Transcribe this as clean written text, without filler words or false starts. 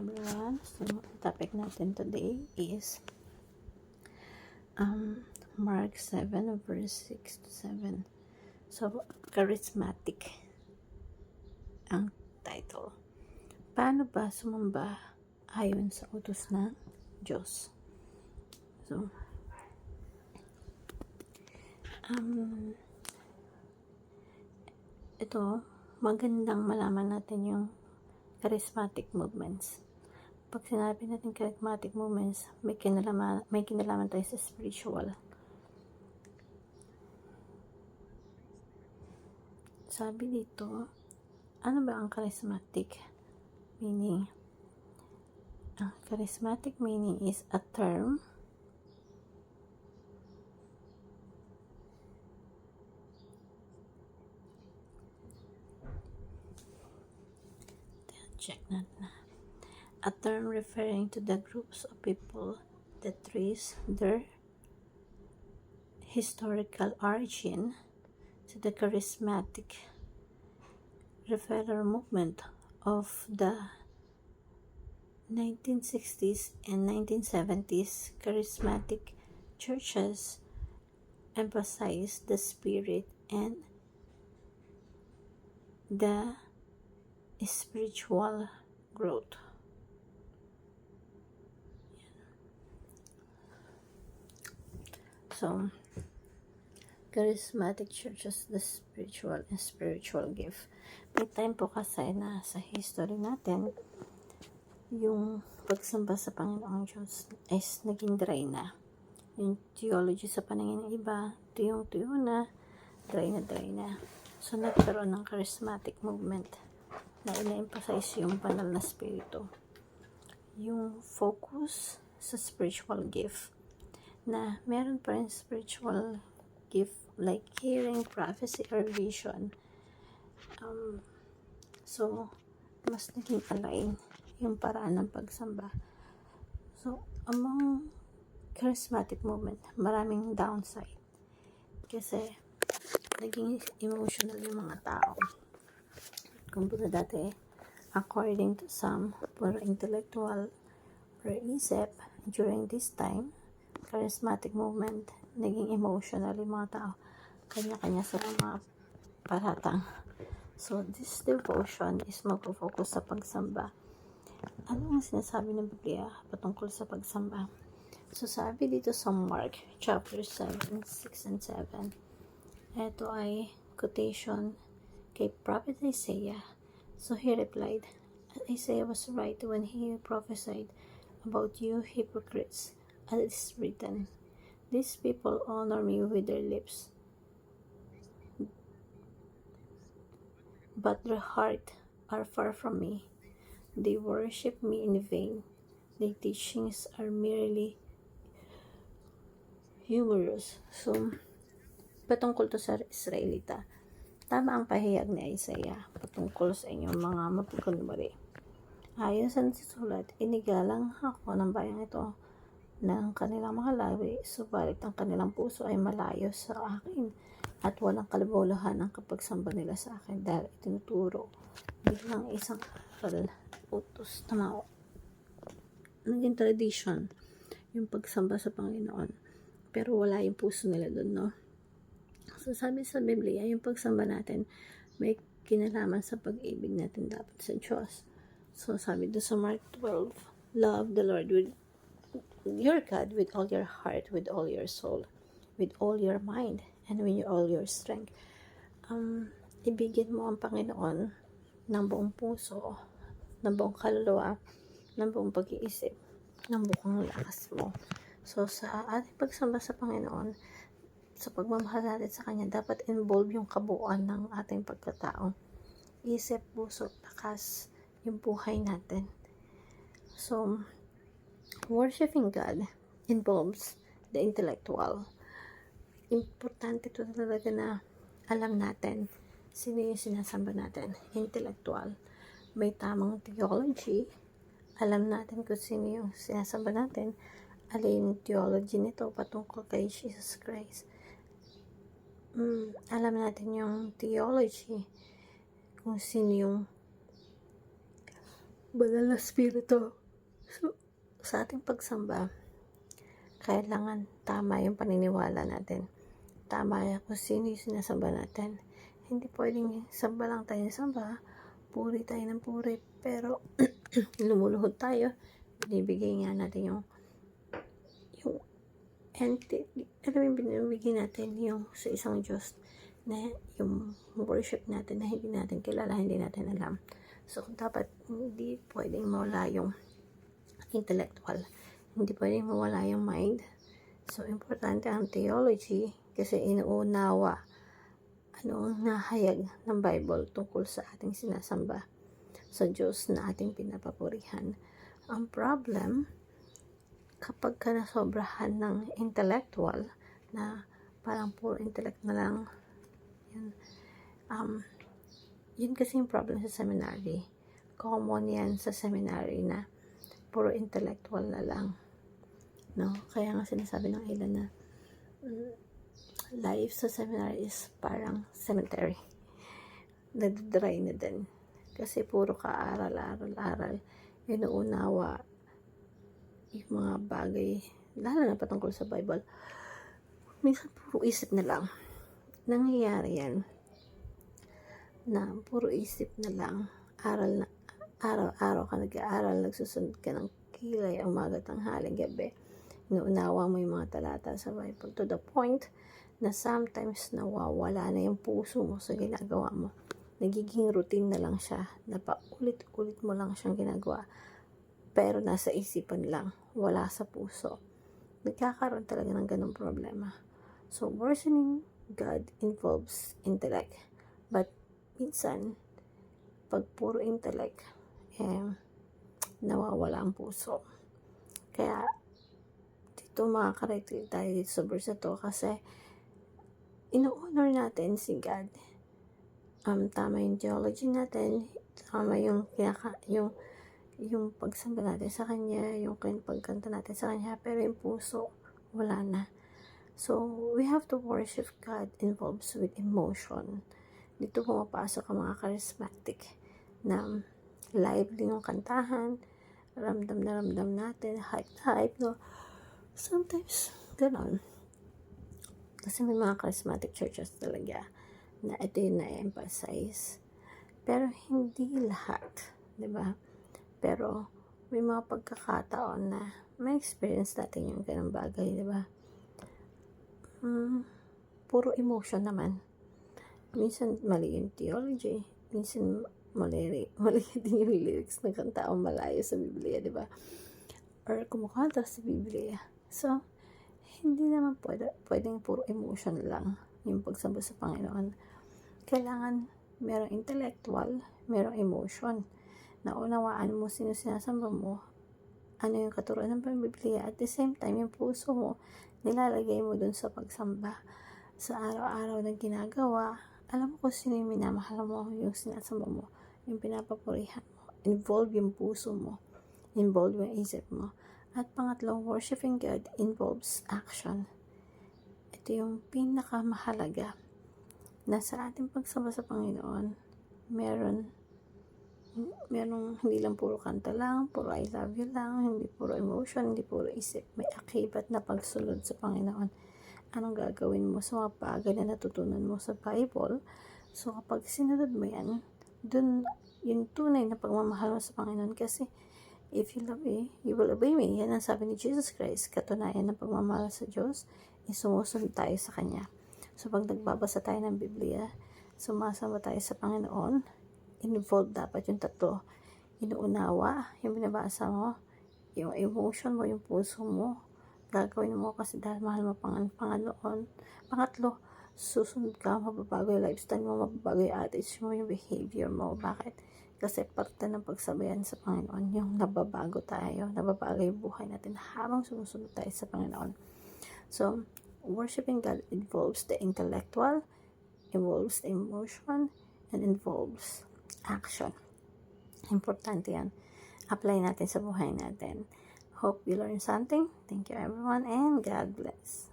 everyone. So, the topic natin today is Mark 7 verse 6 to 7. So, charismatic ang title. Paano ba sumamba ayon sa utos ng Diyos? So, ito, magandang malaman natin yung charismatic movements. Pag sinabi natin charismatic movements, may kinalaman tayo sa spiritual. Sabi dito, ano ba ang charismatic meaning? Ang charismatic meaning is a term a term referring to the groups of people that trace their historical origin to the charismatic revival movement of the 1960s and 1970s. Charismatic churches emphasize the spirit and the spiritual growth. So, charismatic churches, the spiritual gift. May time po kasi na sa history natin, yung pagsamba sa Panginoong Diyos is naging dry na. Yung theology sa paningin ng iba, tuyong-tuyo na, dry na. So, nagkaroon ng charismatic movement na ina-emphasize yung banal na spirito. Yung focus sa spiritual gift na meron pa rin spiritual gift like hearing, prophecy, or vision. So, mas naging align yung paraan ng pagsamba. So, among charismatic movement, maraming downside. Kasi, naging emotional yung mga tao. Kumbaga dati, according to some, puro intellectual, puro isip, during this time, charismatic movement, naging emotional yung mga tao. Kanya-kanya sila mga paratang. So, this devotion is mag-focus sa pagsamba. Ano ang sinasabi ng Biblia patungkol sa pagsamba? So, sabi dito sa Mark, chapter 7, 6 and 7, ito ay quotation kay Prophet Isaiah. So, he replied, Isaiah was right when he prophesied about you hypocrites. As it is written, these people honor me with their lips, but their heart are far from me. They worship me in vain. Their teachings are merely humorous. So, patungkol to sa Israelita. Tama ang pahayag ni Isaiah patungkol sa inyong mga mapagkunwari. Ayon sa nasusulat, inigalang ako ng bayang ito ng kanilang mga labi, subalit ang kanilang puso ay malayo sa akin at walang kalubuluhan ang kapagsamba nila sa akin dahil itinuturo bilang isang aral utos na naging tradition yung pagsamba sa Panginoon, pero wala yung puso nila doon, no? So, sabi sa Biblia, yung pagsamba natin may kinalaman sa pag-ibig natin dapat sa Diyos. So, sabi doon sa Mark 12, love the Lord with your God with all your heart, with all your soul, with all your mind, and with all your strength. Ibigin mo ang Panginoon ng buong puso, ng buong kaluluwa, ng buong pag-iisip, ng buong lakas mo. So, sa ating pagsamba sa Panginoon, sa pagmamahal natin sa Kanya, dapat involve yung kabuuan ng ating pagkatao. Isip, puso, lakas, yung buhay natin. So, worshiping God involves the intellectual. Importante ito talaga na alam natin sino yung sinasamba natin. Intellectual. May tamang theology. Alam natin kung sino yung sinasamba natin. Alin theology nito patungkol kay Jesus Christ. Alam natin yung theology kung sino yung banal na spirito. So, sa ating pagsamba, kailangan tama yung paniniwala natin. Tama kung sino yung sinasamba natin. Hindi pwedeng samba lang tayo ng samba, puri tayo ng puri, pero lumuluhod tayo. Binibigay nga natin yung binibigay natin yung sa isang Diyos na yung worship natin na hindi natin kilala, hindi natin alam. So, dapat hindi pwedeng mawala yung intellectual. Hindi pwedeng mawala yung mind. So, importante ang theology kasi inuunawa ang nahayag ng Bible tungkol sa ating sinasamba sa Diyos na ating pinapapurihan. Ang problem, kapag ka nasobrahan ng intellectual, na parang puro intellect na lang, yun kasi yung problem sa seminary. Common yan sa seminary na puro intellectual na lang. No? Kaya nga sinasabi ng ilan na life sa seminary is parang cemetery. Nadadry na din. Kasi puro ka-aral, inuunawa yung mga bagay, lalo na patungkol sa Bible. Minsan puro isip na lang. Nangyayari yan na puro isip na lang. Araw-araw ka nag-aaral, nagsusunod ka ng kilay, umaga, tanghali, gabi. Inuunawa mo yung mga talata sa Bible to the point na sometimes nawawala na yung puso mo sa ginagawa mo. Nagiging routine na lang siya, na paulit-ulit mo lang siyang ginagawa, pero nasa isipan lang, wala sa puso. Nagkakaroon talaga ng ganong problema. So, worshiping God involves intellect, but minsan, pag puro intellect, nawawala ang puso. Kaya, dito makakarelate tayo dito sa verse na to kasi ino-honor natin si God. Tama yung theology natin, tama yung pagsamba natin sa Kanya, yung pagkanta natin sa Kanya, pero yung puso, wala na. So, we have to worship God involves with emotion. Dito pumapasok ang mga charismatic na lively yung kantahan, ramdam na ramdam natin, hype, no? Sometimes, ganon. Kasi may mga charismatic churches talaga na ito yung na-emphasize. Pero hindi lahat, di ba? Pero may mga pagkakataon na may experience natin yung ganang bagay, di ba? Puro emotion naman. Minsan mali yung theology, minsan mali din yung lyrics ng kanta o malayo sa Biblia, di ba? Or kumukanta sa Biblia. So, hindi naman pwedeng puro emotion lang yung pagsamba sa Panginoon. Kailangan merong intellectual, merong emotion. Naunawaan mo sino sinasamba mo, ano yung katuruan ng Biblia, at the same time, yung puso mo, nilalagay mo dun sa pagsamba. Sa araw-araw na ginagawa, alam mo kung sino yung minamahal mo, yung sinasamba mo, yung pinapapurihan mo. Involve yung puso mo, involve yung isip mo. At pangatlo, worshiping God involves action. Ito yung pinakamahalaga na sa ating pagsamba sa Panginoon, merong hindi lang puro kanta lang, puro I love you lang, hindi puro emotion, hindi puro isip. May akibat na pagsunod sa Panginoon. Anong gagawin mo sa mga bagay na natutunan mo sa Bible? So, kapag sinunod mo yan, dun yung tunay na pagmamahal mo sa Panginoon. Kasi, if you love me, you will obey me. Yan ang sabi ni Jesus Christ. Katunayan ng pagmamahal sa Diyos, sumusunod tayo sa Kanya. So, pag nagbabasa tayo ng Biblia, sumasama tayo sa Panginoon, involved dapat yung tatlo. Inuunawa, yung binabasa mo, yung emotion mo, yung puso mo, gagawin mo kasi dahil mahal mo Panginoon. Pangatlo, susunod ka, mababago yung lifestyle mo, mababago yung attitude mo, yung behavior mo. Bakit? Kasi parte ng pagsabayan sa Panginoon, yung nababago yung buhay natin habang sumusunod tayo sa Panginoon. So, worshiping God involves the intellectual, involves the emotion, and involves action. Importante yan. Apply natin sa buhay natin. Hope you learn something. Thank you everyone and God bless.